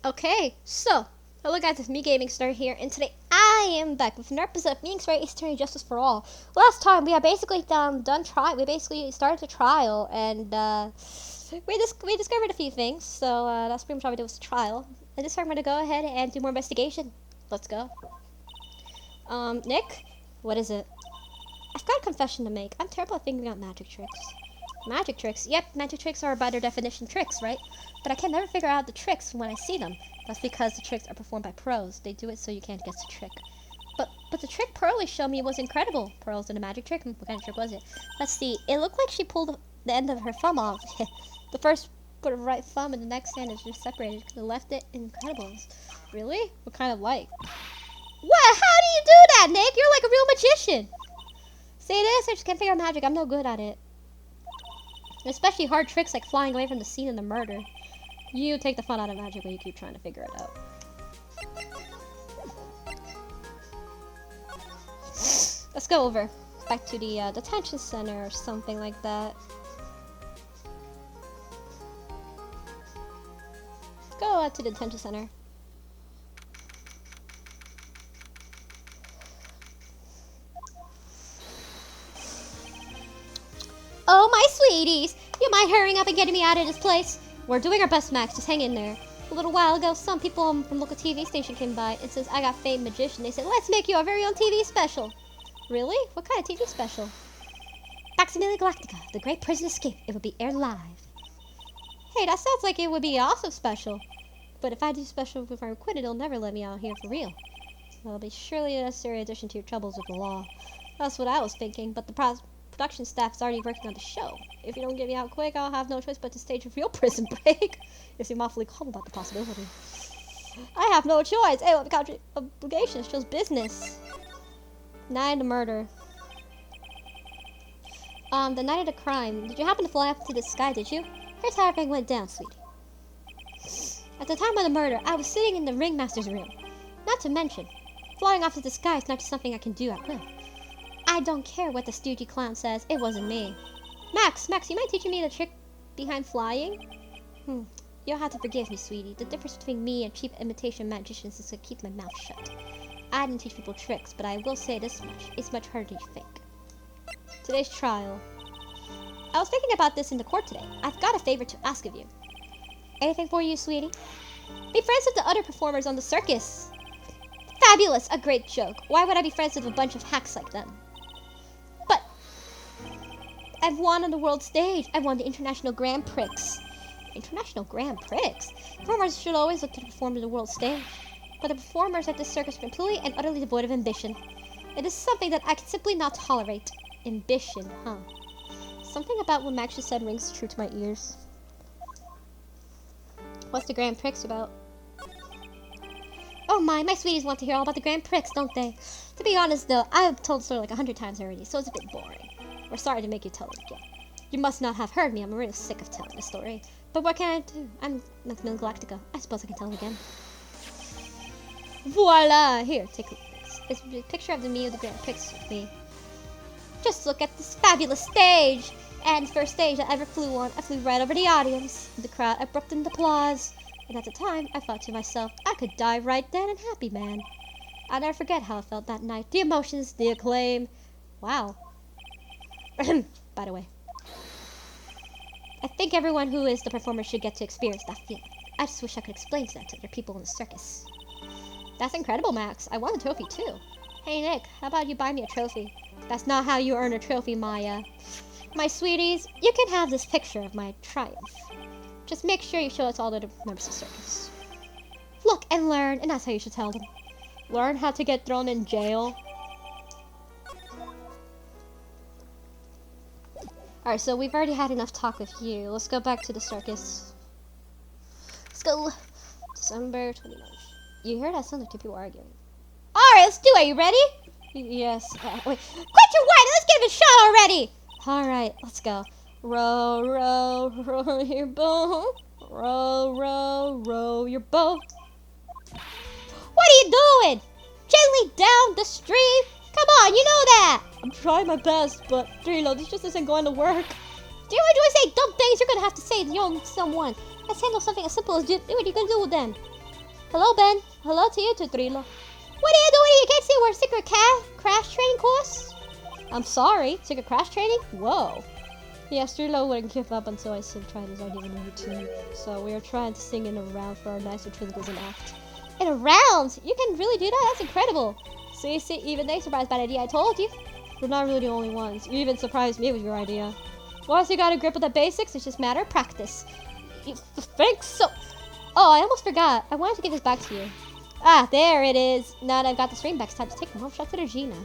Okay, so hello guys, it's me Gaming Star here, and today I am back with another episode of Phoenix Wright Eastern Justice for All. Last time we had basically we basically started the trial, and we discovered a few things. So that's pretty much all we did was the trial. And this time I'm gonna go ahead and do more investigation. Let's go. Nick, what is it? I've got a confession to make. I'm terrible at figuring out magic tricks. Magic tricks? Yep, magic tricks are by their definition tricks, right? But I can never figure out the tricks when I see them. That's because the tricks are performed by pros. They do it so you can't guess the trick. But the trick Pearlie showed me was incredible. Pearl's did a magic trick? What kind of trick was it? Let's see. It looked like she pulled the end of her thumb off. The first put her right thumb and the next hand is just separated. The left it incredibles. Really? What kind of light? What? How do you do that, Nick? You're like a real magician. See this? I just can't figure out magic. I'm no good at it. Especially hard tricks like flying away from the scene of the murder. You take the fun out of magic when you keep trying to figure it out. Let's go over. Back to the detention center or something like that. Let's go to the detention center. Oh, my sweeties! You mind hurrying up and getting me out of this place? We're doing our best, Max. Just hang in there. A little while ago, some people from local TV station came by and says I got famed magician. They said, let's make you our very own TV special. Really? What kind of TV special? Maximilian Galactica, the Great Prison Escape. It will be aired live. Hey, that sounds like it would be awesome special. But if I do special with our acquitted, they'll never let me out here for real. It'll be surely a necessary addition to your troubles with the law. That's what I was thinking, but the production staff is already working on the show. If you don't get me out quick, I'll have no choice but to stage a real prison break. You seem awfully calm about the possibility. I have no choice. Hey, what the obligation shows business. Night of the murder. The night of the crime. Did you happen to fly up to the sky, did you? Here's how everything went down, sweetie. At the time of the murder, I was sitting in the ringmaster's room. Not to mention, flying off to the sky is not just something I can do at will. I don't care what the stoogey clown says. It wasn't me. Max, you mind teaching me the trick behind flying? You'll have to forgive me, sweetie. The difference between me and cheap imitation magicians is to keep my mouth shut. I didn't teach people tricks, but I will say this much. It's much harder than you think. Today's trial. I was thinking about this in the court today. I've got a favor to ask of you. Anything for you, sweetie? Be friends with the other performers on the circus. Fabulous! A great joke. Why would I be friends with a bunch of hacks like them? But I've won on the world stage. I won the International Grand Prix. International Grand Prix? Performers should always look to perform on the world stage. But the performers at this circus are completely and utterly devoid of ambition. It is something that I can simply not tolerate. Ambition, huh? Something about what Max just said rings true to my ears. What's the Grand Prix about? Oh my sweeties want to hear all about the Grand Prix, don't they? To be honest though, I've told the story like 100 times already, so it's a bit boring. We're sorry to make you tell it again. You must not have heard me, I'm really sick of telling the story. But what can I do? I'm Maximilian Galactica. I suppose I can tell it again. Voila! Here, take a look. It's a picture of me of the Grand Prix with me. Just look at this fabulous stage! And first stage I ever flew on, I flew right over the audience. The crowd erupted in applause. And at the time, I thought to myself, I could die right then and happy, man. I'll never forget how I felt that night. The emotions, the acclaim. Wow. By the way, I think everyone who is the performer should get to experience that feeling. I just wish I could explain that to other people in the circus. That's incredible, Max. I won a trophy, too. Hey, Nick, how about you buy me a trophy? That's not how you earn a trophy, Maya. My sweeties, you can have this picture of my triumph. Just make sure you show it to all the members of the circus. Look and learn, and that's how you should tell them. Learn how to get thrown in jail. Alright, so we've already had enough talk with you. Let's go back to the circus. Let's go. December 29th. You hear that sound like two people arguing. Alright, let's do it. Are you ready? Yes. Wait. Quit your whining! Let's get it shot already! Alright, let's go. Row, row, row your boat. Row, row, row your boat. What are you doing? Gently down the stream? Come on, you know that. I'm trying my best, but Drilo, this just isn't going to work. Do you want to say dumb things? You're going to have to say to someone. Let's handle something as simple as what are you going to do with them? Hello, Ben. Hello to you too, Trilo. What are you doing? You can't see we're secret crash training course? I'm sorry. Secret crash training? Whoa. Yes, Trilo wouldn't give up until I tried his idea in a routine. So we are trying to sing in a round for our nicer Twinkles act. In a round? You can really do that? That's incredible. See, even they surprised by the idea. I told you. We're not really the only ones. You even surprised me with your idea. Once you got a grip of the basics, it's just a matter of practice. You think so? Oh, I almost forgot. I wanted to give this back to you. Ah, there it is. Now that I've got the string back, it's time to take one shot to Regina.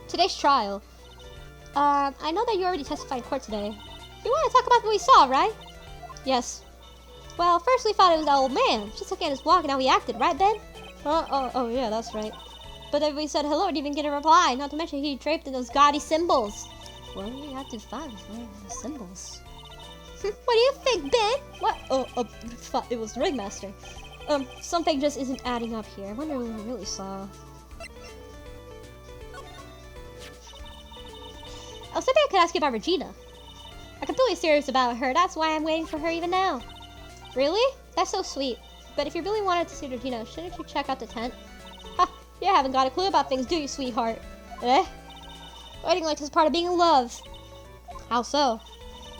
Today's trial. I know that you already testified in court today. You want to talk about what we saw, right? Yes. Well, first we thought it was that old man. Just looking at his walk and how he acted, right, Ben? Oh, yeah, that's right. But then we said hello and didn't even get a reply. Not to mention he draped in those gaudy symbols. Well, we have to find the symbols. What do you think, Ben? What? It was the ringmaster. Something just isn't adding up here. I wonder what we really saw. Oh, something I could ask you about Regina. I'm completely serious about her. That's why I'm waiting for her even now. Really? That's so sweet. But if you really wanted to see Regina, shouldn't you check out the tent? Ha! You haven't got a clue about things, do you, sweetheart? Eh? Waiting like this is part of being in love. How so?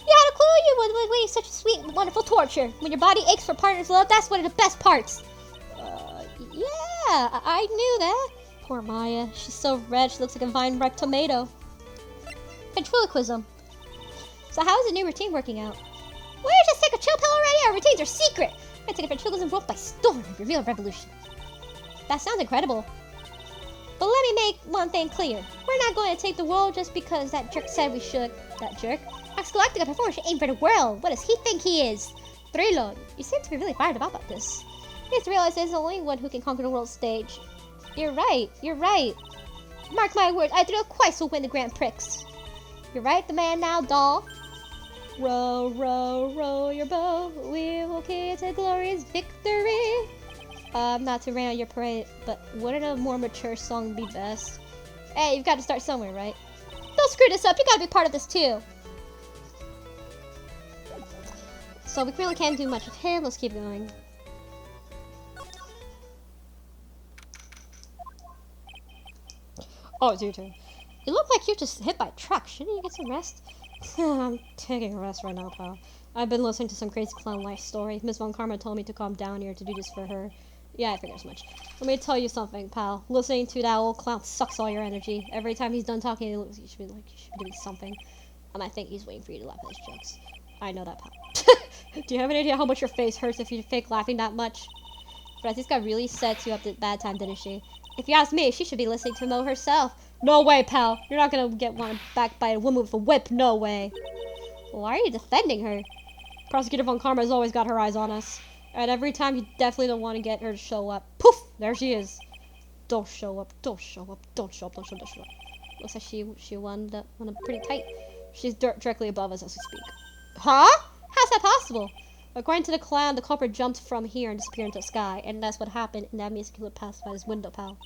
You had a clue you would wait such a sweet, wonderful torture. When your body aches for partner's love, that's one of the best parts. Yeah, I knew that. Poor Maya. She's so red, she looks like a vine-ripe tomato. Ventriloquism. So how is the new routine working out? Will you just take a chill pill already? Our routines are secret. We're gonna take a ventriloquism world by storm and reveal a revolution. That sounds incredible. But let me make one thing clear. We're not going to take the world just because that jerk said we should. That jerk? Max Galactica performer should aim for the world. What does he think he is? Trilo, you seem to be really fired up about this. He has to realize there's only one who can conquer the world stage. You're right. Mark my words, I Trilo Quest will win the Grand Prix. You're right, the man now, doll. Row, row, row your boat. We will key to glorious victory. Not to rain on your parade, but wouldn't a more mature song be best? Hey, you've got to start somewhere, right? Don't screw this up. You gotta be part of this too. So we really can't do much with him. Let's keep going. Oh, it's your turn. You look like you're just hit by a truck. Shouldn't you get some rest? I'm taking a rest right now, pal. I've been listening to some crazy clown life story. Miss Von Karma told me to calm down here to do this for her. Yeah, I figured as much. Let me tell you something, pal. Listening to that old clown sucks all your energy. Every time he's done talking, he looks, you should be like, you should be doing something. I think he's waiting for you to laugh at his jokes. I know that, pal. Do you have any idea how much your face hurts if you fake laughing that much? Francisca really set you up to bad time, didn't she? If you ask me, she should be listening to Mo herself. No way, pal. You're not gonna get one back by a woman with a whip. No way. Why are you defending her? Prosecutor Von Karma has always got her eyes on us. And every time you definitely don't want to get her to show up. Poof! There she is. Don't show up. Don't show up. Don't show up. Don't show up. Don't show up. Looks like she wound up pretty tight. She's directly above us as we speak. Huh? How's that possible? According to the clown, the culprit jumped from here and disappeared into the sky. And that's what happened. And that means he could pass by his window, pal.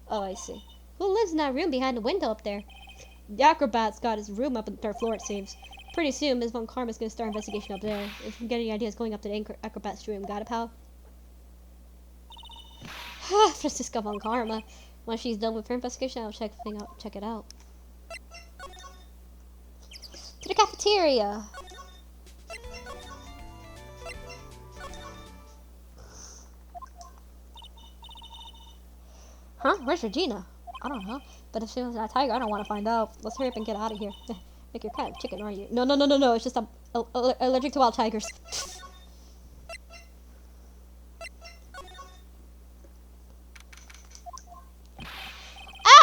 Oh, I see. Who lives in that room behind the window up there? The acrobat's got his room up on the third floor, it seems. Pretty soon, Ms. Von Karma's gonna start investigation up there. If you get any ideas going up to the acrobat's room, got it, pal? Francisca Von Karma. Once she's done with her investigation, I'll check it out. To the cafeteria. Huh? Where's Regina? I don't know. But if she was that tiger, I don't want to find out. Let's hurry up and get out of here. Like you're kind of chicken, aren't you? No. It's just I'm allergic to wild tigers.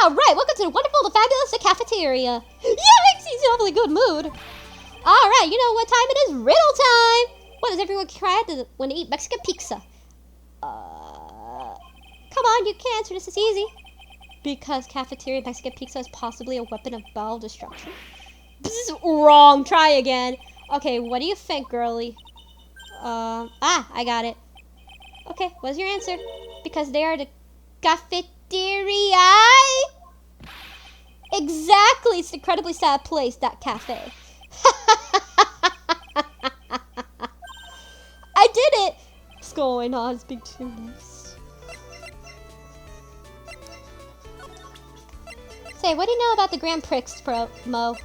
Alright, welcome to the wonderful, the fabulous, the cafeteria. Yeah, makes you in a really good mood. Alright, you know what time it is? Riddle time! What does everyone cry when they eat Mexican pizza? Come on, you can answer this. It's easy. Because cafeteria Mexican pizza is possibly a weapon of bowel destruction. This is wrong. Try again. Okay, what do you think, girly? I got it. Okay, what's your answer? Because they are the cafeteria. Exactly. It's an incredibly sad place, that cafe. I did it. School going on is being too nice. Say, what do you know about the Grand Prix Mo?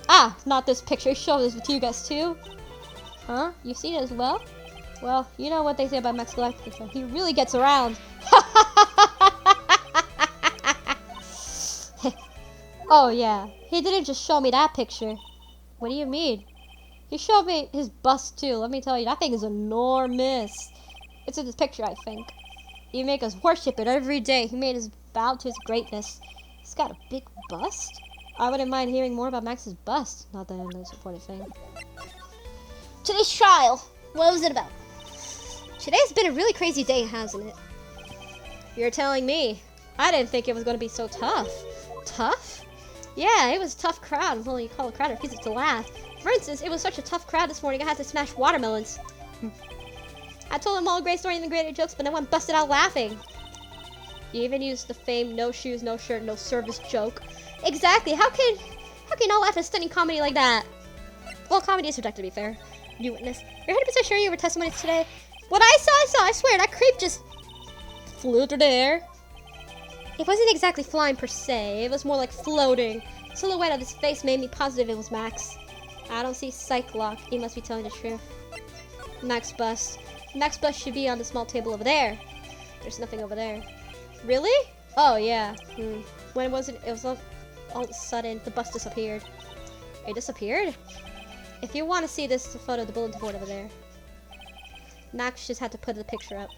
Ah, not this picture. Show this to you guys too. Huh? You've seen it as well? Well, you know what they say about Max Galactica, so he really gets around. Oh yeah, he didn't just show me that picture. What do you mean? He showed me his bust too. Let me tell you, that thing is enormous. It's in this picture, I think. You make us worship it every day. He made us bow to his greatness. He's got a big bust? I wouldn't mind hearing more about Max's bust. Not that I'm the important thing. Today's trial. What was it about? Today's been a really crazy day, hasn't it? You're telling me. I didn't think it was going to be so tough. Tough? Yeah, it was a tough crowd. If only you call a crowd refuses to laugh. For instance, it was such a tough crowd this morning I had to smash watermelons. I told them all a great story and the greater jokes, but no one busted out laughing. You even used the famed no shoes, no shirt, no service joke. Exactly. How can you not laugh at a stunning comedy like that? Well, comedy is subjective, to be fair. You witness. You're 100% sure you were testimonies today? What I saw. I swear, that creep just flew through the air. It wasn't exactly flying per se. It was more like floating. The silhouette of his face made me positive it was Max. I don't see Cyclock. He must be telling the truth. Max bust. Max bust should be on the small table over there. There's nothing over there. Really? Oh, yeah. When was it? It was all of a sudden, the bust disappeared. It disappeared? If you want to see this photo of the bulletin board over there. Max just had to put the picture up.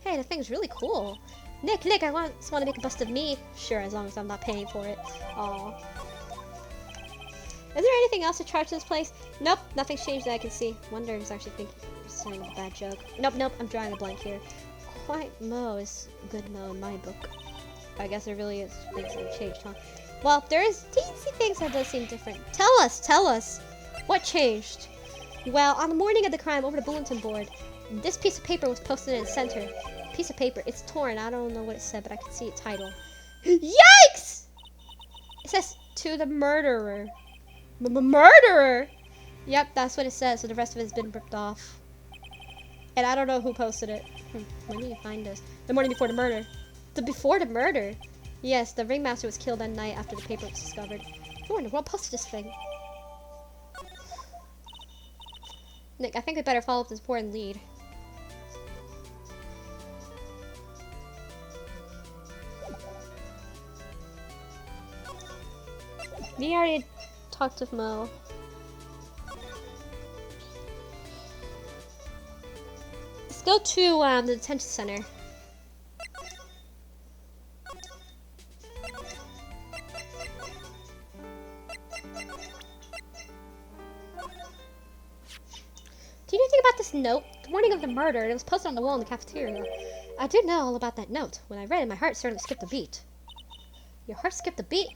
Hey, the thing's really cool. Nick, I just want to make a bust of me. Sure, as long as I'm not paying for it. Aw. Is there anything else to charge in this place? Nope, nothing's changed that I can see. Wonder if he's actually thinking he's saying a bad joke. Nope, I'm drawing a blank here. Quiet Mo is good Mo in my book. I guess there really is things that have changed, huh? Well, there is teensy things that does seem different. Tell us. What changed? Well, on the morning of the crime, over the bulletin board, this piece of paper was posted in the center. Piece of paper. It's torn. I don't know what it said, but I can see a title. Yikes! It says, to the murderer. Murderer? Yep, that's what it says, so the rest of it has been ripped off. And I don't know who posted it. When did you find this? The morning before the murder. Before the murder? Yes, the ringmaster was killed that night after the paper was discovered. Who in the world posted this thing? Nick, I think we better follow up this important lead. We already talked with Mo. Let's go to the detention center. Do you know anything about this note? The morning of the murder, it was posted on the wall in the cafeteria. I do know all about that note. When I read it, my heart certainly skipped a beat. Your heart skipped a beat?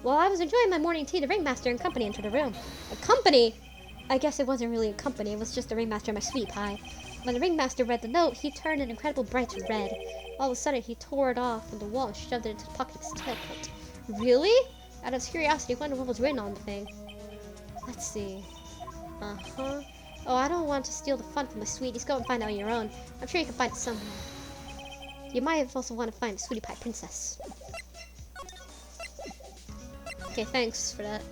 While I was enjoying my morning tea, the ringmaster and company entered the room. A company? I guess it wasn't really a company, it was just the ringmaster and my sweet pie. When the ringmaster read the note, he turned an incredible bright red. All of a sudden, he tore it off from the wall and shoved it into the pocket of his tailcoat. Really? Out of curiosity, I wonder what was written on the thing. Let's see. Uh-huh. Oh, I don't want to steal the fun from my sweeties. Go and find out on your own. I'm sure you can find it somewhere. You might also want to find the sweetie pie princess. Okay, thanks for that.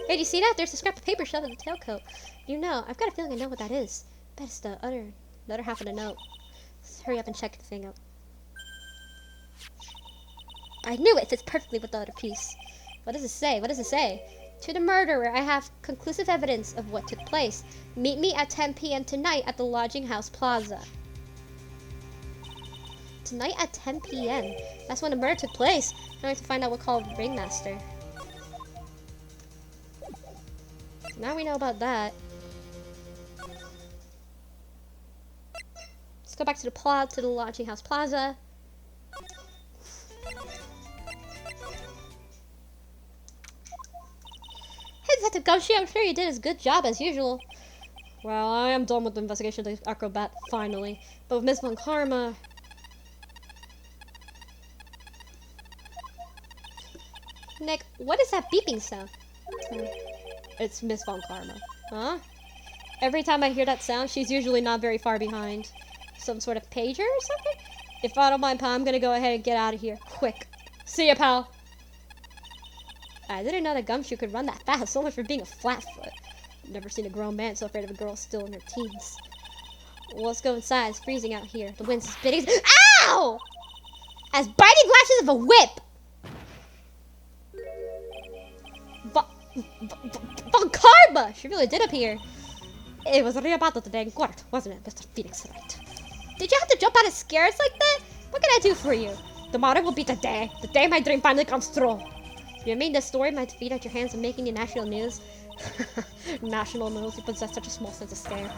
Hey, do you see that? There's a scrap of paper shoved in the tailcoat. You know, I've got a feeling I know what that is. Bet it's the other half of the note. Let's hurry up and check the thing out. I knew it fits perfectly with the other piece. What does it say? What does it say? To the murderer, I have conclusive evidence of what took place. Meet me at 10 p.m. tonight at the Lodging House Plaza. Tonight at 10 p.m. That's when the murder took place. Now I have to find out what called the ringmaster. Now we know about that. Let's go back to the Lodging House Plaza. Detective Gumshoe, I'm sure you did as good job as usual. Well, I am done with the investigation of the acrobat, finally. But with Miss Von Karma... Nick, what is that beeping sound? It's Miss Von Karma. Huh? Every time I hear that sound, she's usually not very far behind. Some sort of pager or something? If I don't mind, pal, I'm gonna go ahead and get out of here. Quick. See ya, pal. I didn't know that Gumshoe could run that fast. So much for being a flatfoot. I've never seen a grown man so afraid of a girl still in her teens. Well, let's go inside. It's freezing out here. The wind's spitting. Ow! As biting lashes of a whip! Von Karma! She really did appear. It was Turnabout today in court, wasn't it, Mr. Phoenix Wright? Did you have to jump out of scares like that? What can I do for you? Tomorrow will be the day my dream finally comes true. You mean the story might defeat at your hands and making the national news? National news? You possess such a small sense of scale.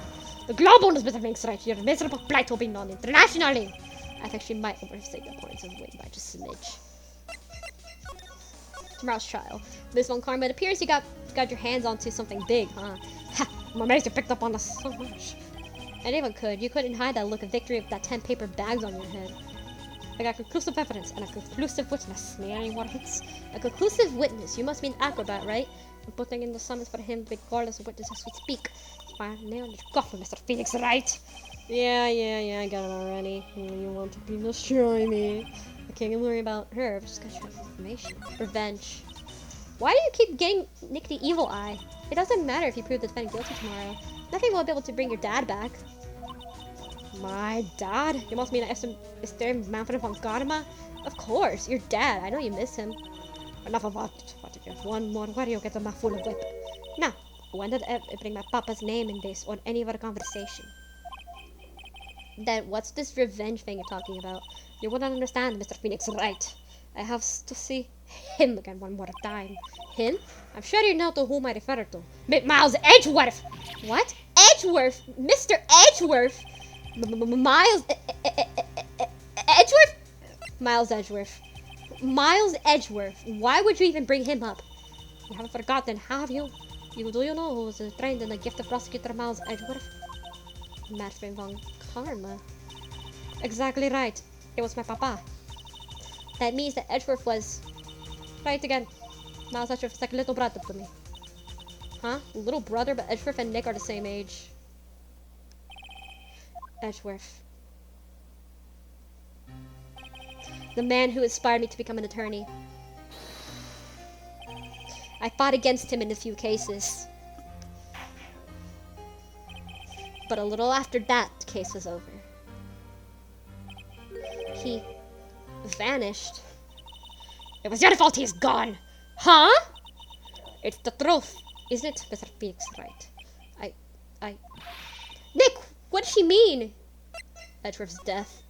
The global news, Mr. Phoenix Wright. Your miserable plight will be known internationally. I think she might overstate the points of weight by just a smidge. Tomorrow's trial. Miss Von Karma, it appears you got your hands onto something big, huh? Ha! I'm amazed you picked up on us so much. Anyone could. You couldn't hide that look of victory with that 10 paper bags on your head. I got conclusive evidence and a conclusive witness. Any words? A conclusive witness. You must mean acrobat, right? I'm putting in the summons for him regardless of witnesses we speak. Fire nail in your coffin, Mr. Phoenix, right? Yeah, I got it already. You want to be destroy me. I can't even worry about her. I've just got your information. Revenge. Why do you keep getting Nick the Evil Eye? It doesn't matter if you prove the defendant guilty tomorrow. Nothing will be able to bring your dad back. My dad? You must mean Mr. Manfred von Karma? Of course, your dad. I know you miss him. Enough about it. One more. Where do you get the mouthful of whip? Now, when did I bring my papa's name in this or any other conversation? Then what's this revenge thing you're talking about? You wouldn't understand, Mr. Phoenix, right? I have to see him again one more time. Him? I'm sure you know to whom I refer to. Miles Edgeworth! What? Edgeworth? Mr. Edgeworth? Miles Edgeworth? Miles Edgeworth. Miles Edgeworth. Why would you even bring him up? You haven't forgotten, have you? Do you know who was trained in the gift of prosecutor Miles Edgeworth? Manfred von Karma. Exactly right. It was my papa. That means that Edgeworth was... Right again. Miles Edgeworth is like a little brother to me. Huh? Little brother, but Edgeworth and Nick are the same age. Edgeworth. The man who inspired me to become an attorney. I fought against him in a few cases. But a little after that case was over, he vanished. It was your fault he's gone! Huh? It's the truth, isn't it, Mr. Phoenix, right? Nick, what does she mean? Edgeworth's death.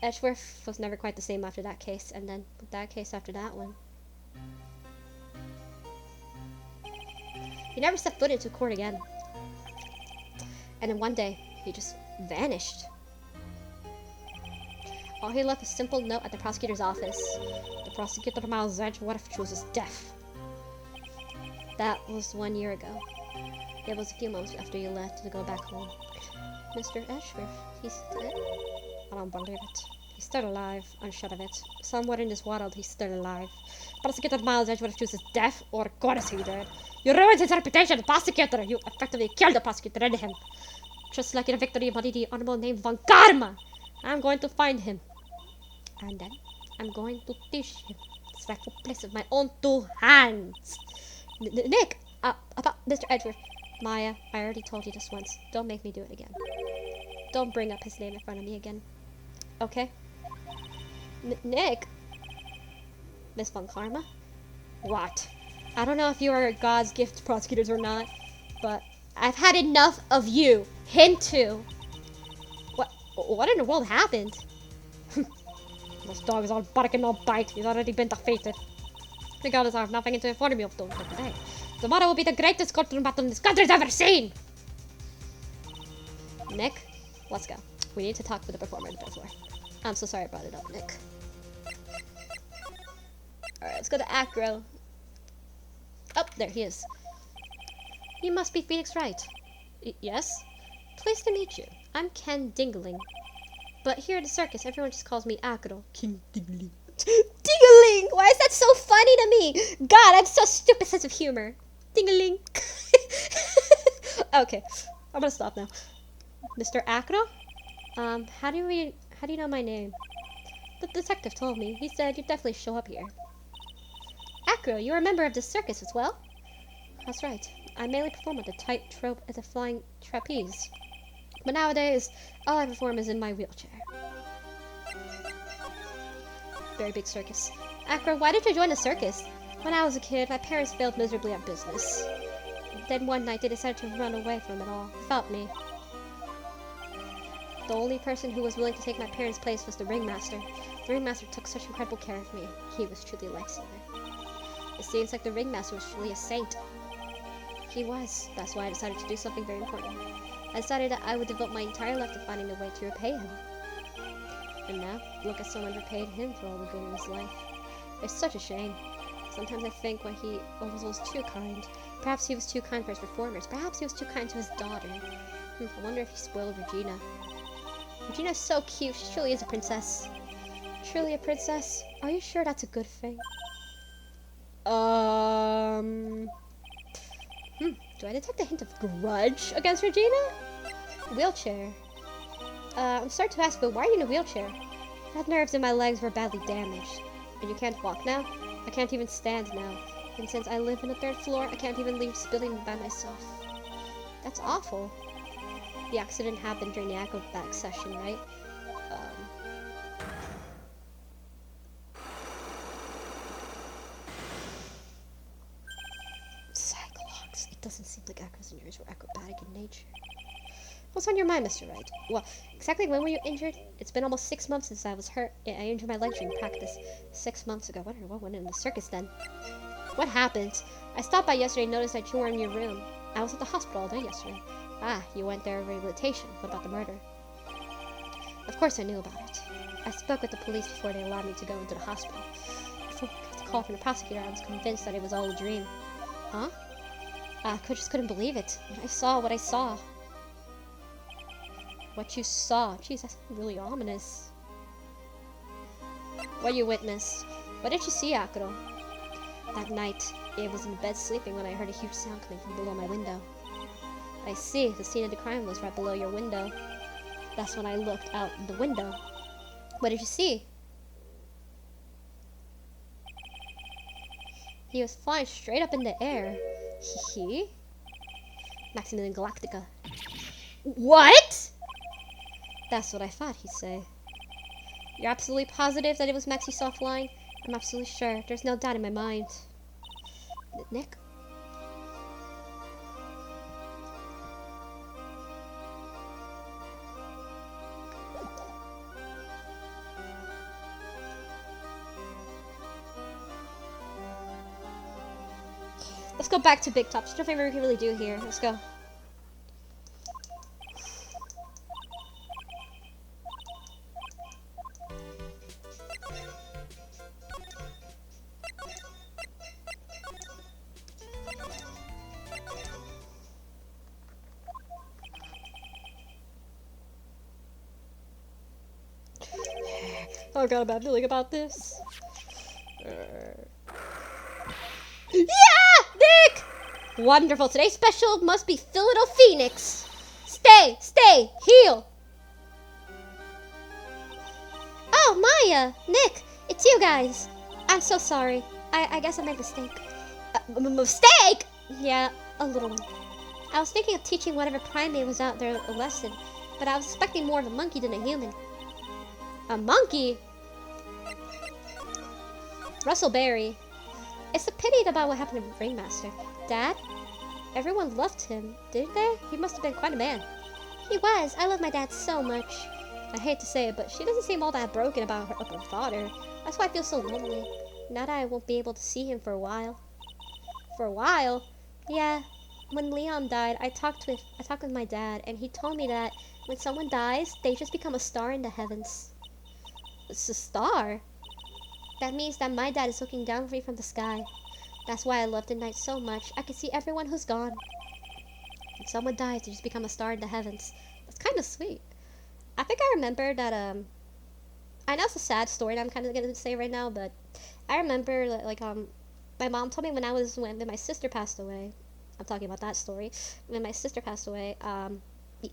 Edgeworth was never quite the same after that case, and then that case after that one. He never stepped foot into court again. And then one day, he just vanished. All he left was a simple note at the prosecutor's office. The prosecutor Miles Edgeworth chooses death. That was 1 year ago. It was a few months after you left to go back home. Mr. Edgeworth, he's dead? I don't believe it. He's still alive, unsure of it. Somewhere in this world, he's still alive. Prosecutor Miles Edgeworth chooses death, or God is he dead? You ruined his reputation, prosecutor! You effectively killed the prosecutor in him. Just like in a victory body, the honorable name Von Karma! I'm going to find him. And then, I'm going to teach him his rightful place with my own 2 hands. Nick! About Mr. Edgeworth. Maya, I already told you this once. Don't make me do it again. Don't bring up his name in front of me again. Okay? Nick? Miss Von Karma? What? I don't know if you are God's gift to prosecutors or not, but I've had enough of you. Him too. What in the world happened? This dog is all bark and no bite. He's already been defeated. Regardless, I have nothing to inform you of today. Tomorrow will be the greatest courtroom battle this country's ever seen! Nick, let's go. We need to talk with the performer in the floor. I'm so sorry I brought it up, Nick. Alright, let's go to Acro. Oh, there he is. You must be Phoenix Wright. Yes? Pleased to meet you. I'm Ken Dingling. But here at the circus, everyone just calls me Akuro. King Dingling. Dingling! Why is that so funny to me? God, I'm so stupid sense of humor. Dingling. Okay, I'm gonna stop now. Mr. Akuro? How do you know my name? The detective told me. He said you'd definitely show up here. Akuro, you're a member of the circus as well? That's right. I mainly perform at the tightrope at the flying trapeze. But nowadays, all I perform is in my wheelchair. Very big circus. Akuro, why did you join the circus? When I was a kid, my parents failed miserably at business. Then one night they decided to run away from it all, without me. The only person who was willing to take my parents' place was the ringmaster. The ringmaster took such incredible care of me. He was truly a lifesaver. It seems like the ringmaster was truly a saint. He was. That's why I decided to do something very important. I decided that I would devote my entire life to finding a way to repay him. And now, look at someone repaid him for all the good in his life. It's such a shame. Sometimes I think when he was too kind. Perhaps he was too kind for his performers. Perhaps he was too kind to his daughter. I wonder if he spoiled Regina. Regina's so cute. She truly is a princess. Truly a princess? Are you sure that's a good thing? Do I detect a hint of grudge against Regina? Wheelchair. I'm sorry to ask, but why are you in a wheelchair? I had nerves in my legs were badly damaged. And you can't walk now? I can't even stand now. And since I live on the 3rd floor, I can't even leave this building by myself. That's awful. The accident happened during the acrobatic session, right? Cyclops. It doesn't seem like Akro's injuries were acrobatic in nature. What's on your mind, Mr. Wright? Well, exactly when were you injured? It's been almost 6 months since I was hurt. Yeah, I injured my leg during practice 6 months ago. What went in the circus then? What happened? I stopped by yesterday and noticed that you were in your room. I was at the hospital all day yesterday. Ah, you went there for rehabilitation. What about the murder? Of course I knew about it. I spoke with the police before they allowed me to go into the hospital. Before I got the call from the prosecutor, I was convinced that it was all a dream. Huh? I just couldn't believe it. When I saw what I saw. What you saw? Jeez, that's really ominous. What you witnessed? What did you see, Akuro? That night, I was in bed sleeping when I heard a huge sound coming from below my window. I see, the scene of the crime was right below your window. That's when I looked out the window. What did you see? He was flying straight up in the air. He? Maximilian Galactica. What? That's what I thought he'd say. You're absolutely positive that it was Max you saw flying? I'm absolutely sure. There's no doubt in my mind. Nick? Let's go back to Big Top. There's nothing we can really do here. Let's go. Oh, I got a bad feeling about this. Yeah! Nick! Wonderful. Today's special must be Philadelphia Phoenix. Stay, heal. Oh, Maya! Nick! It's you guys. I'm so sorry. I guess I made a mistake. Mistake? Yeah, a little one. I was thinking of teaching whatever primate was out there a lesson, but I was expecting more of a monkey than a human. A monkey? Russell Berry. It's a pity about what happened to Ringmaster. Dad? Everyone loved him, didn't they? He must have been quite a man. He was. I love my dad so much. I hate to say it, but she doesn't seem all that broken about her father. That's why I feel so lonely. Now that I won't be able to see him for a while. For a while? Yeah. When Leon died, I talked with my dad, and he told me that when someone dies, they just become a star in the heavens. It's a star? That means that my dad is looking down for me from the sky. That's why I love the night so much. I can see everyone who's gone. When someone dies, they just become a star in the heavens. That's kind of sweet. I think I remember that, I know it's a sad story that I'm kind of going to say right now, but I remember, like, my mom told me when my sister passed away. I'm talking about that story. When my sister passed away,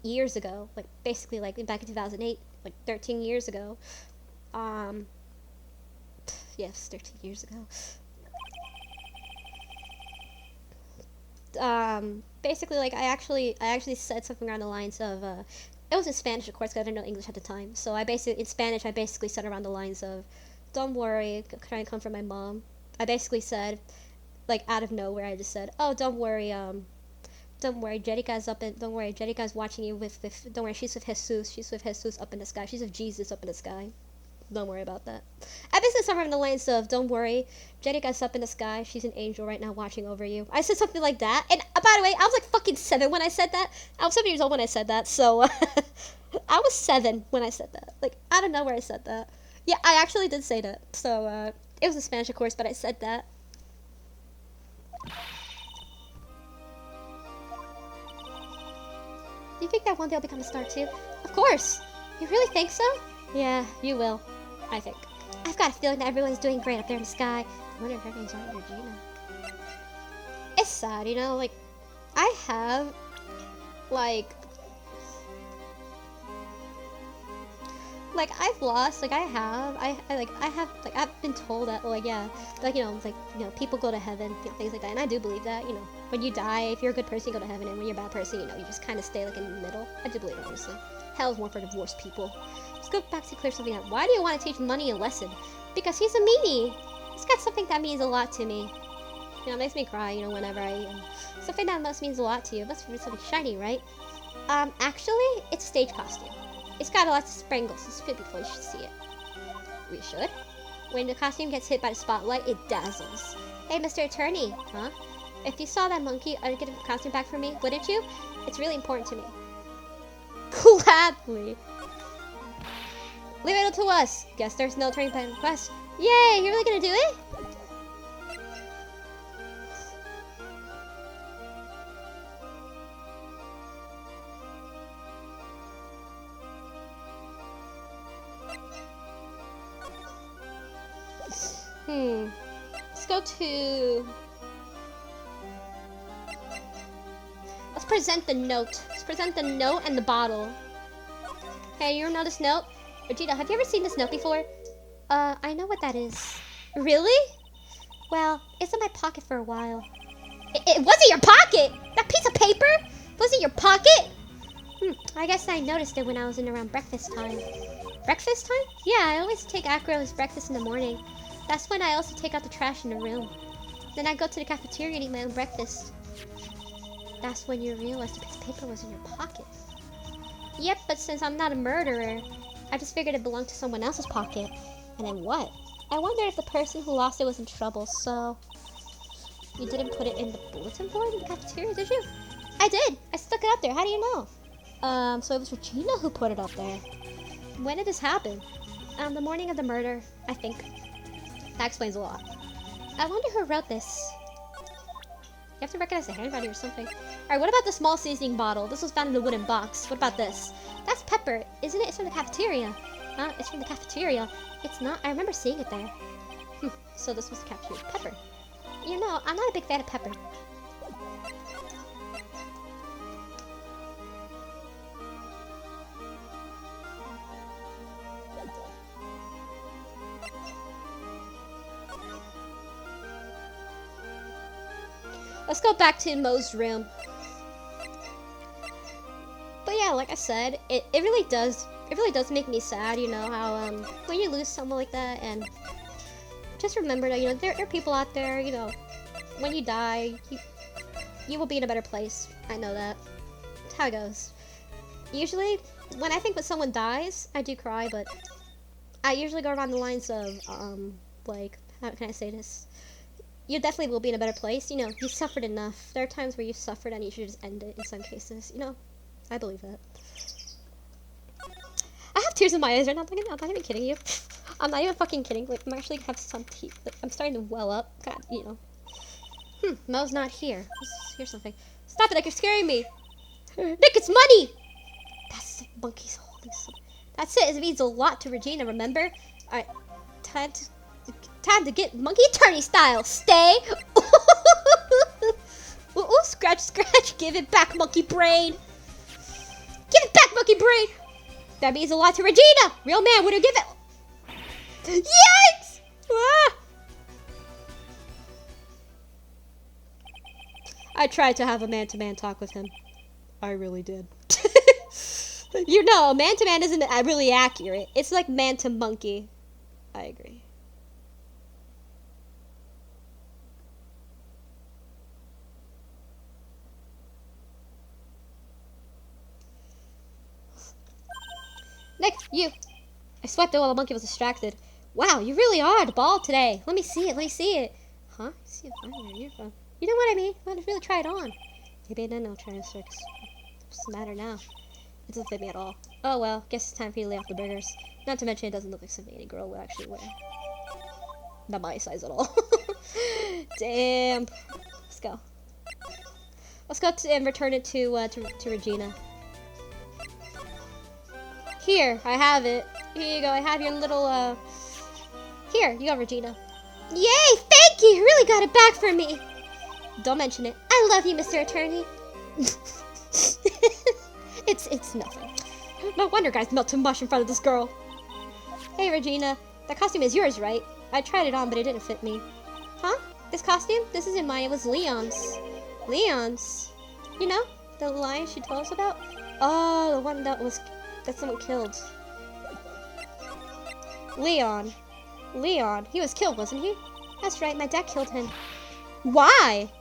years ago, like, basically, like, back in 2008, like, 13 years ago. Yes, 13 years ago. Basically, like, I actually said something around the lines of, it was in Spanish, of course, because I didn't know English at the time. So in Spanish, I basically said around the lines of, "Don't worry, trying to comfort my mom." I basically said, like, out of nowhere, I just said, "Oh, don't worry, don't worry, Jerica's watching you don't worry, she's with Jesus up in the sky, she's with Jesus up in the sky. Don't worry about that." I basically somewhere in the lines of, "Don't worry, Jerica's up in the sky. She's an angel right now watching over you." I said something like that. And by the way, I was like fucking 7 when I said that. I was 7 years old when I said that. So I was 7 when I said that. Like, I don't know where I said that. Yeah, I actually did say that. So it was in Spanish, of course, but I said that. Do you think that one day I'll become a star too? Of course. You really think so? Yeah, you will. I think. I've got a feeling that everyone's doing great up there in the sky. I wonder if everyone's alright with Regina. It's sad, you know, like, I have, like, I've lost, like, I've been told that, like, yeah, like, people go to heaven, things like that, and I do believe that, you know, when you die, if you're a good person, you go to heaven, and when you're a bad person, you know, you just kind of stay, like, in the middle. I do believe it, honestly. Hell is more for divorced people. Let's go back to clear something up. Why do you want to teach Money a lesson? Because he's a meanie. He's got something that means a lot to me. You know, it makes me cry, you know, whenever something that must means a lot to you. It must be something shiny, right? Actually, it's a stage costume. It's got a lot of sprinkles. It's beautiful. You should see it. We should. When the costume gets hit by the spotlight, it dazzles. Hey, Mr. Attorney, huh? If you saw that monkey, I'd get the costume back for me, wouldn't you? It's really important to me. Gladly. Leave it to us. Guess there's no turning point request. Yay! You're really gonna do it? Let's go to... Let's present the note. Let's present the note and the bottle. Hey, you know this note? Regina, have you ever seen this note before? I know what that is. Really? Well, it's in my pocket for a while. It was in your pocket? That piece of paper was in your pocket? I guess I noticed it when I was in around breakfast time. Breakfast time? Yeah, I always take Acro's breakfast in the morning. That's when I also take out the trash in the room. Then I go to the cafeteria and eat my own breakfast. That's when you realize the piece of paper was in your pocket. Yep, but since I'm not a murderer, I just figured it belonged to someone else's pocket. And then what? I wondered if the person who lost it was in trouble, so... You didn't put it in the bulletin board in the cafeteria, did you? I did! I stuck it up there, how do you know? So it was Regina who put it up there. When did this happen? The morning of the murder, I think. That explains a lot. I wonder who wrote this. You have to recognize the handwriting or something. Alright, what about the small seasoning bottle? This was found in a wooden box. What about this? That's pepper, isn't it? It's from the cafeteria. Huh? It's from the cafeteria. It's not. I remember seeing it there. So this was the cafeteria. Pepper. You know, I'm not a big fan of pepper. Let's go back to Mo's room. But yeah, like I said, it really does make me sad, you know, how when you lose someone like that, and just remember that, you know, there are people out there, you know, when you die, you will be in a better place. I know that. That's how it goes. Usually, when I think when someone dies, I do cry, but I usually go around the lines of, like, how can I say this? You definitely will be in a better place. You know, you suffered enough. There are times where you suffered and you should just end it in some cases. You know, I believe that. I have tears in my eyes right now. I'm not even kidding you. I'm not even fucking kidding. Like, I'm actually have some tears. Like, I'm starting to well up. God, you know. Mo's not here. Let's hear something. Stop it, like you're scaring me. Nick, it's money! That's the monkey's holding something. That's it. It means a lot to Regina, remember? Alright, time to get monkey attorney style. Stay. Ooh, scratch, scratch. Give it back, monkey brain. Give it back, monkey brain. That means a lot to Regina. Real man would have given it. Yikes! Ah! I tried to have a man-to-man talk with him. I really did. You know, man-to-man isn't really accurate. It's like man-to-monkey. I agree. Nick, you. I swept it while the monkey was distracted. Wow, you really are the ball today. Let me see it. Let me see it. Huh? See it fine where you're from. You know what I mean? Why don't you really try it on? Maybe I didn't know trying to circus. What's the matter now? It doesn't fit me at all. Oh well, guess it's time for you to lay off the burgers. Not to mention it doesn't look like something any girl would actually wear. Not my size at all. Damn. Let's go. Let's go and return it to Regina. Here, I have it. Here you go. I have your little, Here, you go, Regina. Yay! Thank you! You really got it back for me. Don't mention it. I love you, Mr. Attorney. It's nothing. No wonder guys melt too much in front of this girl. Hey, Regina. That costume is yours, right? I tried it on, but it didn't fit me. Huh? This costume? This isn't mine. It was Leon's. Leon's? You know? The lion she told us about? Oh, the one that someone killed. Leon. Leon. He was killed, wasn't he? That's right. My dad killed him. Why?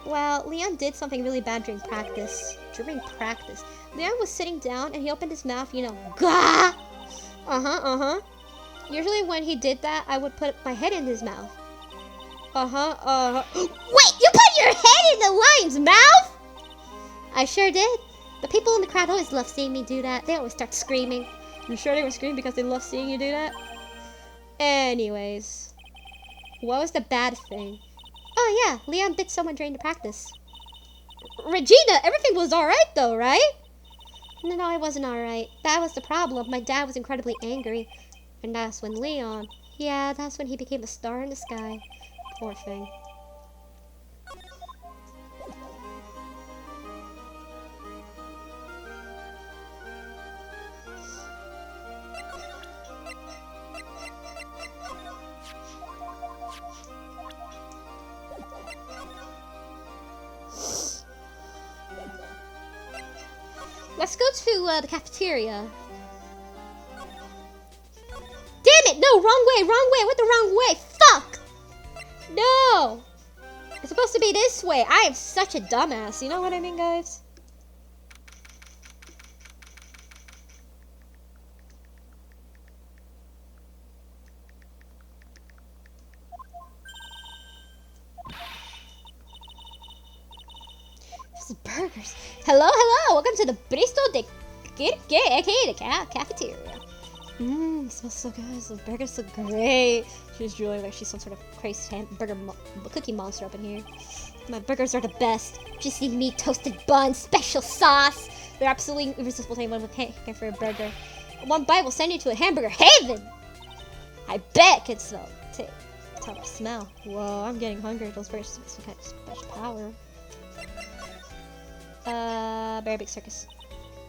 Well, Leon did something really bad during practice. Leon was sitting down and he opened his mouth, you know, gah! Usually when he did that, I would put my head in his mouth. Wait, you put your head in the lion's mouth? I sure did. The people in the crowd always love seeing me do that. They always start screaming. You sure they were screaming because they love seeing you do that? Anyways. What was the bad thing? Oh yeah, Leon bit someone during the practice. Regina, everything was alright though, right? No, it wasn't alright. That was the problem. My dad was incredibly angry. And that's when Leon... Yeah, that's when he became a star in the sky. Poor thing. Let's go to the cafeteria. Damn it! No, wrong way, wrong way. I went the wrong way. Fuck! No! It's supposed to be this way. I am such a dumbass. You know what I mean, guys? Burgers. Hello, hello. Welcome to the Bristol de cafeteria. It smells so good. The burgers look great. She's drooling like she's some sort of crazy cookie monster up in here. My burgers are the best. Juicy meat, toasted bun, special sauce. They're absolutely irresistible to anyone with paying for a burger. One bite will send you to a hamburger heaven. I bet it smells. Tell the smell. Whoa, I'm getting hungry. Those burgers have some kind of special power. Very big circus.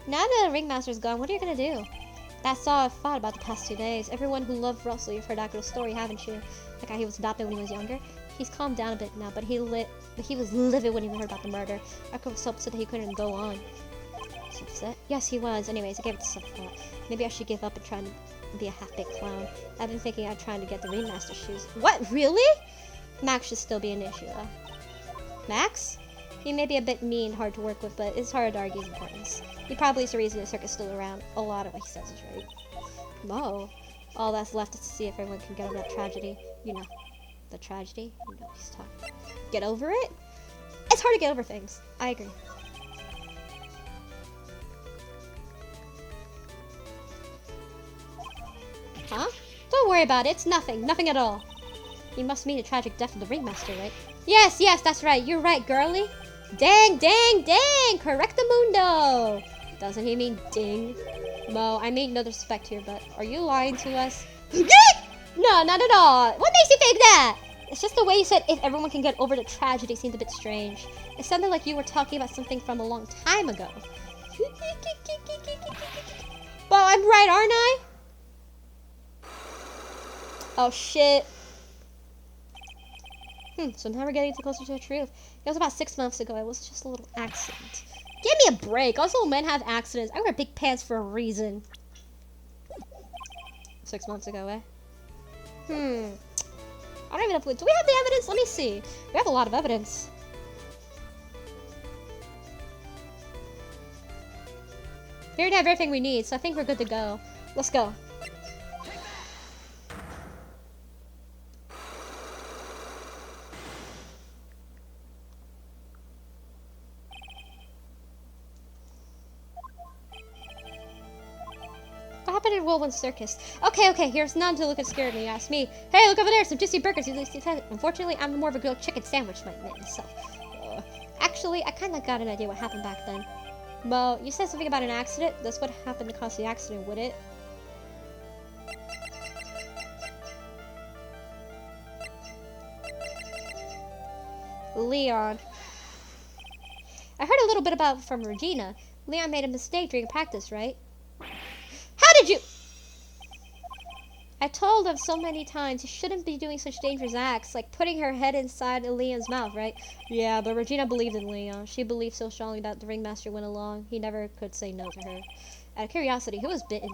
Now that the ringmaster's gone, what are you gonna do? That's all I've thought about the past 2 days. Everyone who loved Russell, you've heard that little story, haven't you? The guy he was adopted when he was younger. He's calmed down a bit now, but he was livid when he heard about the murder. Marco was so upset that he couldn't go on. Was he upset? Yes, he was. Anyways, I gave it some thought. Maybe I should give up and try to be a half-baked clown. I've been thinking I'm trying to get the ringmaster's shoes. What? Really? Max should still be an issue, though. Max? He may be a bit mean, hard to work with, but it's hard to argue his importance. He probably is the reason the circus is still around. A lot of what he says is right. Whoa. All that's left is to see if everyone can get over that tragedy. You know, the tragedy. You know, he's talking. Get over it? It's hard to get over things. I agree. Huh? Don't worry about it. It's nothing. Nothing at all. You must mean the tragic death of the ringmaster, right? Yes, that's right. You're right, girly. Dang! Correctamundo! Doesn't he mean ding? Mo, I mean no disrespect here, but are you lying to us? No, not at all. What makes you think that? It's just the way you said if everyone can get over the tragedy seemed a bit strange. It sounded like you were talking about something from a long time ago. Well, I'm right, aren't I? Oh, shit. So now we're getting closer to the truth. It was about 6 months ago. It was just a little accident. Give me a break. All little men have accidents. I wear big pants for a reason. 6 months ago, eh? I don't even know if do we have the evidence? Let me see. We have a lot of evidence. We already have everything we need, so I think we're good to go. Let's go. What happened in Whirlwind Circus? Okay, here's none to look and scared me. You ask me. Hey, look over there, some juicy burgers. Unfortunately, I'm more of a grilled chicken sandwich myself. Actually, I kind of got an idea what happened back then. Mo, you said something about an accident? That's what happened to cause the accident, would it? Leon. I heard a little bit about from Regina. Leon made a mistake during practice, right? How did you? I told him so many times he shouldn't be doing such dangerous acts, like putting her head inside Leon's mouth, right? Yeah, but Regina believed in Leon. She believed so strongly that the ringmaster went along. He never could say no to her. Out of curiosity, who was bitten?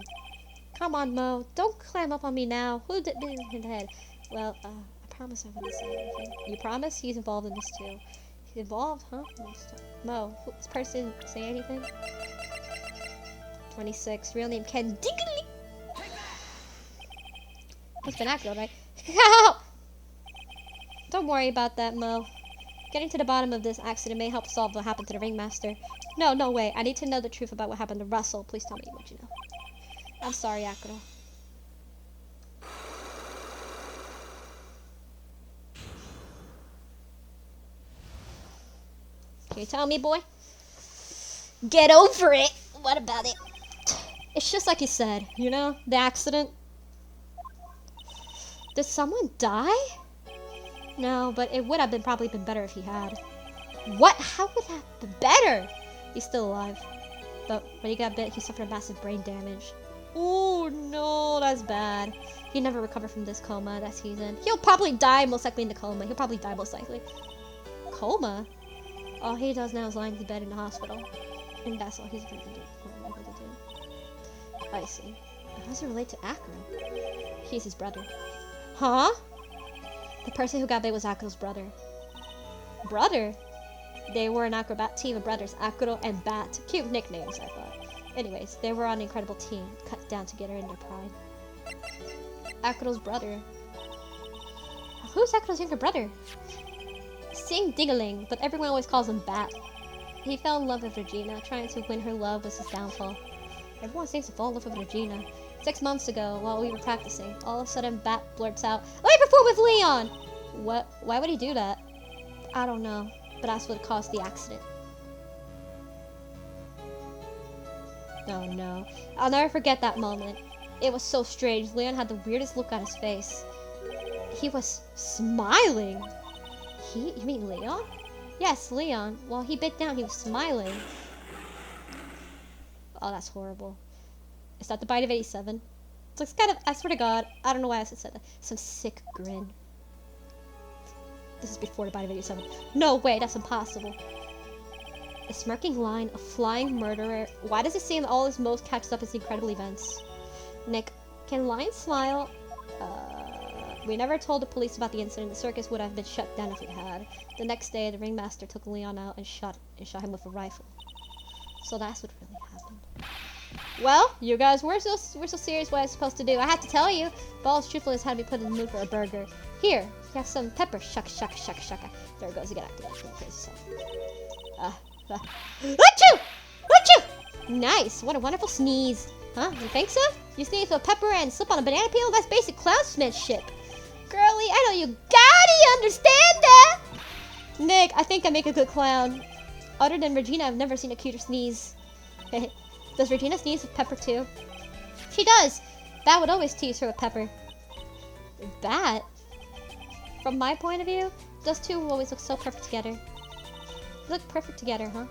Come on, Mo. Don't climb up on me now. Who did bit him in the head? Well, I promise I wouldn't say anything. You promise? He's involved in this too. He's involved, huh? Mo, this person say anything? 26, real name Ken Diggly. It's vernacular, right? Don't worry about that, Mo. Getting to the bottom of this accident may help solve what happened to the ringmaster. No way. I need to know the truth about what happened to Russell. Please tell me what you know. I'm sorry, Akuro. Can you tell me, boy? Get over it. What about it? It's just like you said, you know, the accident. Did someone die? No, but it would have probably been better if he had. What? How would that be better? He's still alive. But when he got bit, he suffered massive brain damage. Oh no, that's bad. He never recovered from this coma that season. He'll probably die most likely in the coma. He'll probably die most likely. Coma? All he does now is lying in bed in the hospital. And that's all he's able to do. I see. How does it relate to Akuro? He's his brother. Huh? The person who got bit was Akuro's brother. Brother? They were an acrobat team of brothers, Akuro and Bat. Cute nicknames, I thought. Anyways, they were an incredible team, cut down together in their pride. Akuro's brother. Who's Akuro's younger brother? Sing Dingaling, but everyone always calls him Bat. He fell in love with Regina. Trying to win her love was his downfall. Everyone seems to fall in love with Regina. 6 months ago, while we were practicing, all of a sudden Bat blurts out, "Let me perform with Leon!" What? Why would he do that? I don't know, but that's what caused the accident. Oh no. I'll never forget that moment. It was so strange. Leon had the weirdest look on his face. He was smiling. You mean Leon? Yes, Leon. While he bit down, he was smiling. Oh, that's horrible. Is that the bite of 87? It looks kind of, I swear to God, I don't know why I said that. Some sick grin. This is before the bite of 87. No way, that's impossible. A smirking line, a flying murderer. Why does it seem all this most catches up as incredible events? Nick, can lions smile? We never told the police about the incident. The circus would have been shut down if we had. The next day, the ringmaster took Leon out and shot him with a rifle. So that's what really happened. Well, you guys were so serious what I was supposed to do. I have to tell you, Ball's truthfulness had me put in the mood for a burger. Here, you have some pepper. Shucka, shucka, shucka, shucka. There it goes, you get activated from the crazy stuff. Achoo! Achoo! Nice, what a wonderful sneeze. Huh, you think so? You sneeze with pepper and slip on a banana peel? That's basic cloudsmanship. Girlie, I know you got it, you understand that? Nick, I think I make a good clown. Other than Regina, I've never seen a cuter sneeze. Does Regina sneeze with Pepper too? She does! Bat would always tease her with Pepper. Bat? From my point of view, those two will always look so perfect together. Look perfect together, huh?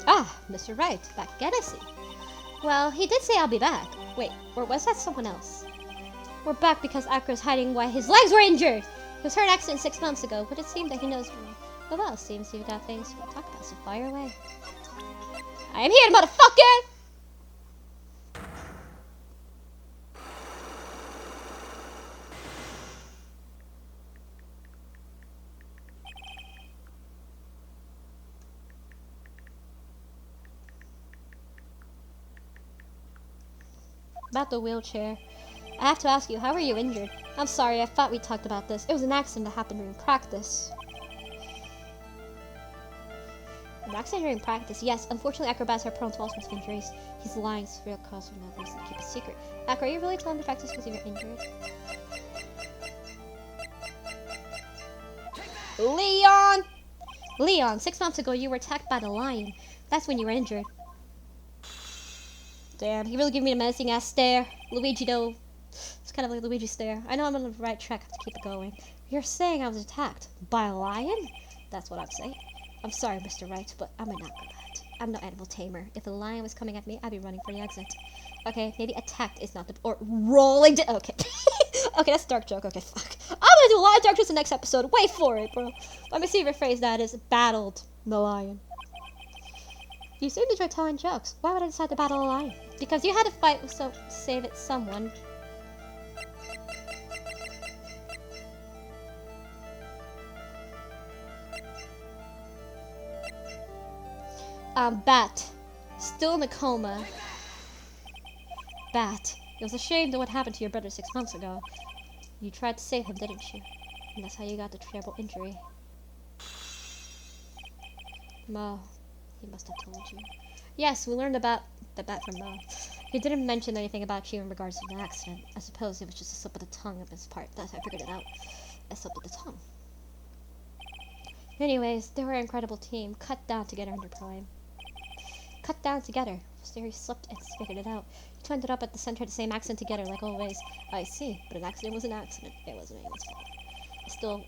Ah, Mr. Wright, back again, I see. Well, he did say I'll be back. Wait, or was that someone else? We're back because Acro's hiding why his legs were injured! He was hurt in an accident 6 months ago, but it seems that he knows well, seems you've got things to talk about, so fire away. I am here, motherfucker! About the wheelchair. I have to ask you, how were you injured? I'm sorry, I thought we talked about this. It was an accident that happened during practice. An accident during practice? Yes, unfortunately acrobats are prone to all sorts of injuries. He's lying, it's real cause for no reason to keep a secret. Acro, are you really telling the practice because you were injured? Leon! Leon, 6 months ago you were attacked by the lion. That's when you were injured. Damn, he really gave me a menacing ass stare. Luigi though, it's kind of like Luigi stare. I know I'm on the right track, I have to keep it going. You're saying I was attacked by a lion? That's what I'm saying. I'm sorry, Mr. Wright, but I'm an acrobat. I'm no animal tamer. If a lion was coming at me, I'd be running for the exit. Okay, maybe attacked is not the... Or rolling... Okay. Okay, that's a dark joke. Okay, fuck. I'm gonna do a lot of dark jokes in the next episode. Wait for it, bro. Let me see if rephrase that is battled the lion. You seem to enjoy telling jokes. Why would I decide to battle a lion? Because you had to fight with save it someone. Bat. Still in a coma. Bat. It was a shame that what happened to your brother 6 months ago. You tried to save him, didn't you? And that's how you got the terrible injury. Mo. He must have told you. Yes, we learned about the bat from Mo. He didn't mention anything about you in regards to the accident. I suppose it was just a slip of the tongue of his part. That's how I figured it out. A slip of the tongue. Anyways, they were an incredible team. Cut down together under Prime. Cut down together. Siri slipped and figured it out. You two ended up at the center of the same accident together, like always. I see, but an accident was an accident. It wasn't anyone's fault. I still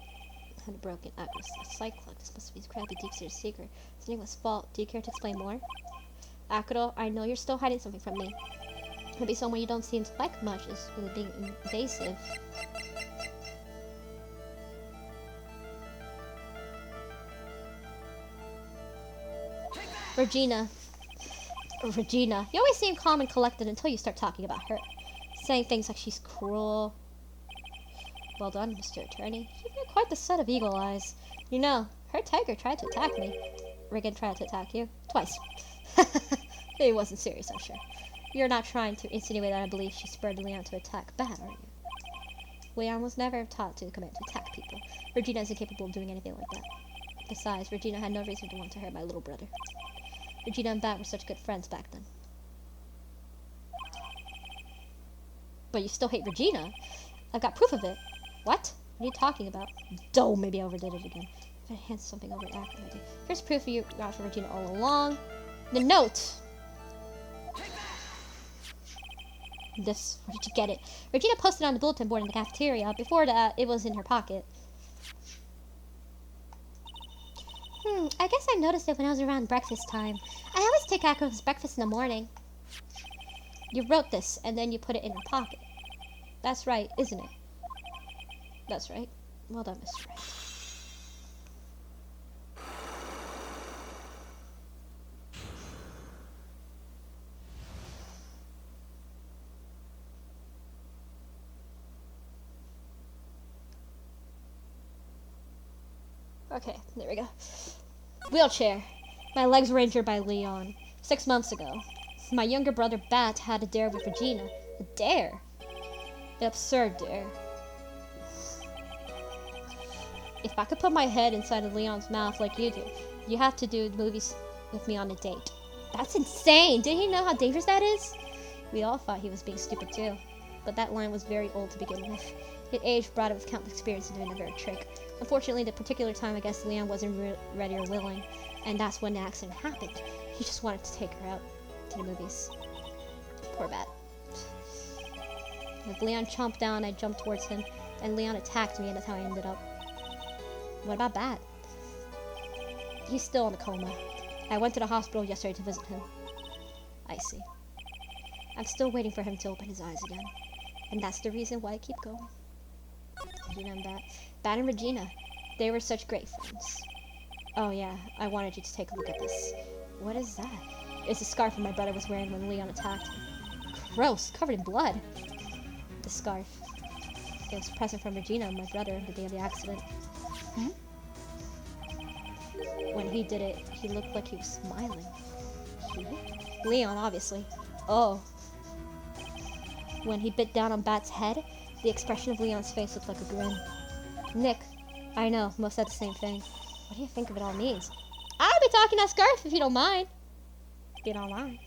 had a broken Acro's cyclone. This must be a incredibly deep-seated secret. It's anyone's fault. Do you care to explain more? Acro, I know you're still hiding something from me. Maybe someone you don't seem to like much is really being invasive. Regina. Regina. You always seem calm and collected until you start talking about her. Saying things like she's cruel. Well done, Mr. Attorney. You've got quite the set of eagle eyes. You know, her tiger tried to attack me. Regan tried to attack you. Twice. It wasn't serious, I'm sure. You're not trying to insinuate that I believe she spurred Leon to attack Bat, are you? Leon was never taught to command to attack people. Regina is incapable of doing anything like that. Besides, Regina had no reason to want to hurt my little brother. Regina and Bat were such good friends back then. But you still hate Regina? I've got proof of it. What? What are you talking about? Duh, maybe I overdid it again. If I hand something over accurately. Here's proof you got for Regina all along. The note! This, where did you get it? Regina posted on the bulletin board in the cafeteria. Before that, it was in her pocket. I guess I noticed it when I was around breakfast time. I always take Acro's breakfast in the morning. You wrote this, and then you put it in her pocket. That's right, isn't it? That's right. Well done, Mr. Wright. Okay, there we go. Wheelchair. My legs were injured by Leon 6 months ago. My younger brother Bat had a dare with Regina. A dare? An absurd dare. If I could put my head inside of Leon's mouth like you do, you have to do movies with me on a date. That's insane! Did he know how dangerous that is? We all thought he was being stupid too. But that line was very old to begin with. His age brought it with countless experience in doing the very trick. Unfortunately, the particular time I guess Leon wasn't ready or willing, and that's when the accident happened. He just wanted to take her out to the movies. Poor Bat. As Leon chomped down, I jumped towards him, and Leon attacked me, and that's how I ended up. What about Bat? He's still in a coma. I went to the hospital yesterday to visit him. I see. I'm still waiting for him to open his eyes again. And that's the reason why I keep going. You know Bat. Bat and Regina. They were such great friends. Oh yeah, I wanted you to take a look at this. What is that? It's a scarf my brother was wearing when Leon attacked him. Gross, covered in blood. The scarf. It was a present from Regina and my brother the day of the accident. Hmm? When he did it, he looked like he was smiling. He? Leon, obviously. Oh. When he bit down on Bat's head, the expression of Leon's face looked like a grin. Nick, I know, most said the same thing. What do you think of it all means? I'll be talking that scarf if you don't mind. If you don't mind.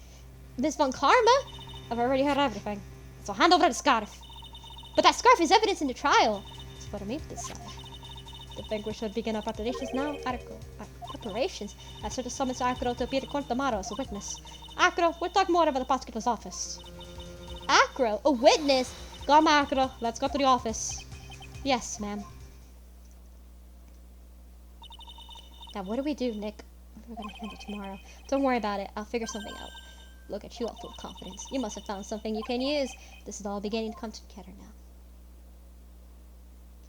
Miss Von Karma? I've already heard everything. So hand over the scarf. But that scarf is evidence in the trial. It's for me to decide. I think we should begin our preparations now. Preparations? I should have summoned Acro to appear in court tomorrow as a witness. Acro, we'll talk more about the prosecutor's office. Acro? A witness? Come, Acro. Let's go to the office. Yes, ma'am. Now, what do we do, Nick? We're gonna handle tomorrow. Don't worry about it. I'll figure something out. Look at you all full of confidence. You must have found something you can use. This is all beginning to come together now.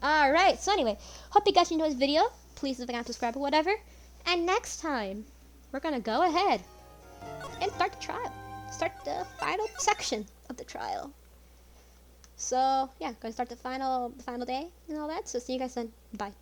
Alright, so anyway, hope you guys enjoyed this video. Please leave a like, subscribe, or whatever. And next time, we're gonna go ahead and start the trial. Start the final section of the trial. So, yeah, gonna start the final day and all that. So see you guys then. Bye.